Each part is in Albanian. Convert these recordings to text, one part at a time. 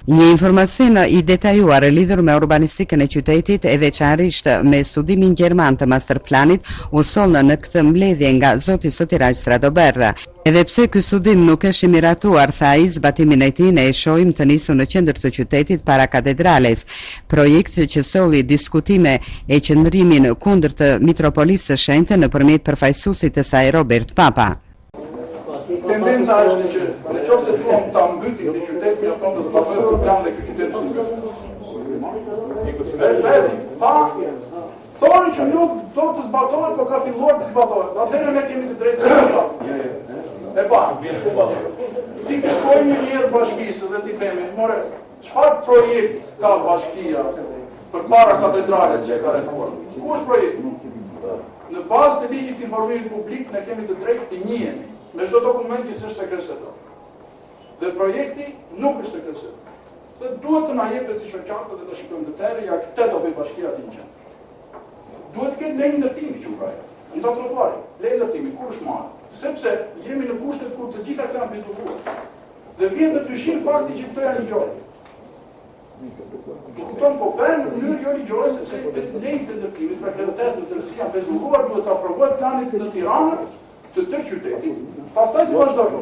Një informacion I detajuar lidhur me urbanistikën e qytetit e veçanërisht me studimin gjerman të masterplanit u sollën në këtë mbledhje nga zoti Sotiraj Stradoberra. Edhe pse ky studim nuk është I miratuar, tha ai, zbatimin e tij ne e shohim të nisur në qendër të qytetit para katedrales. Projekt që solli diskutime e qëndrimin kundër të mitropolisë së shenjtë nëpërmjet përfaqësuesit të saj Robert Papa. Tendenca është që në qoftë se duam ta mbytim këtë qytet, mi afton të zbatojmë programin e këtij qyteti të mbytur. Pa thonë që nuk do të zbatohet, por ka filluar të zbatohet. Atëherë ne kemi të drejtë të thotë. E pa. Ti kërkojmë një herë bashkisë dhe ti themi, more, çfarë projekt ka bashkia përpara katedrales që e ka reformuar? Ku është projekti? Në bazë të ligjit të informimit publik ne kemi të drejtë të njihemi me çdo dokument që s'është sekretëtor. Dhe projekti nuk është sekretëtor. Dhe duhet të na jepet si shoqatë dhe të shikojmë të tërë, ja këtë do bëj bashkia aty në qendër. Duhet të ketë lejë ndërtimi që u ka. Nda trotuari, lejë ndërtimi, kur është marrë? Sepse jemi në kushtet kur të gjitha këto janë bizbuar. Dhe vjen në dyshim fakti që këto janë ligjore. Do kupton, po bën në mënyrë jo ligjore sepse lejë të ndërtimit, pra kreditet në tërësi janë bizbuar, duhet të aprovohet planit në Tiranë të tërë qytetit, pastaj të vazhdojmë.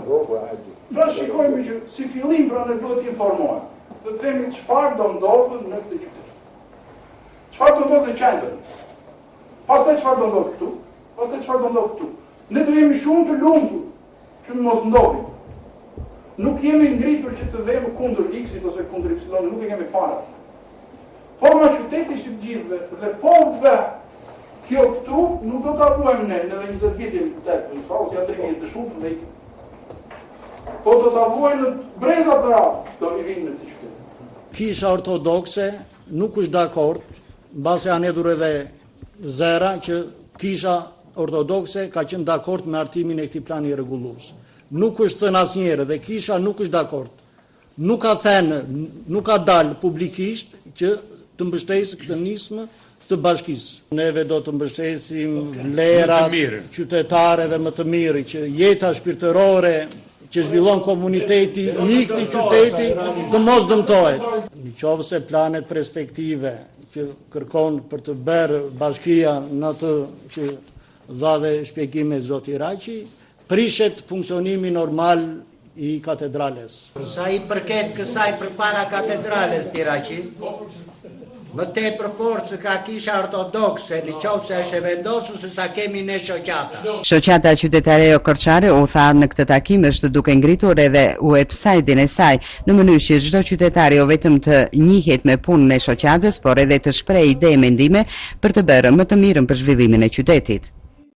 Pra shikojmë që si fillim pra ne duhet të informohem. Të themi çfarë do ndodhë në këtë qytet. Çfarë do ndodhë në qendër. Pastaj çfarë do ndodhë këtu, pastaj çfarë do ndodhë këtu. Ne do jemi shumë të lumtur që mos ndodhin. Nuk jemi ngritur që të vëmë kundër X-it ose kundër Y-it, nuk e kemi fare. Forma qyteti është I gjithëve dhe po vë kjo këtu nuk do ta vuajmë ne në 20 vjet jemi këtu, në fakt janë 3 vjet të shumë ne. Po do ta vuajmë në breza të radhë, do I vinë në këtë qytet. Kisha ortodokse nuk është dakord, mbase janë hedhur edhe zëra që kisha ortodokse ka qenë dakord me hartimin e këtij plani rregullues. Nuk është thënë asnjëherë dhe kisha nuk është dakord. Nuk ka thënë, nuk ka dalë publikisht që të mbështesë këtë nismë të bashkisë. Neve do të mbështesim vlerat qytetare dhe më të mirë, që jeta shpirtërore që zhvillon komuniteti I këtij qyteti të mos dëmtohet. Nëse planet perspektive që kërkon për të bërë bashkia në atë që dha dhe shpjegime zoti Raqi, prishet funksionimi normal I katedrales. Sa I përket kësaj përpara katedrales ti Raqi, më tepër forcë ka kisha ortodokse, nëse është e vendosur se sa kemi ne shoqata. Shoqata qytetare Korçare u tha në këtë takim është duke ngritur edhe website-in e saj në mënyrë që çdo qytetar jo vetëm të njihet me punën e shoqatës, por edhe të shprehë ide e mendime për të bërë më të mirën për zhvillimin e qytetit.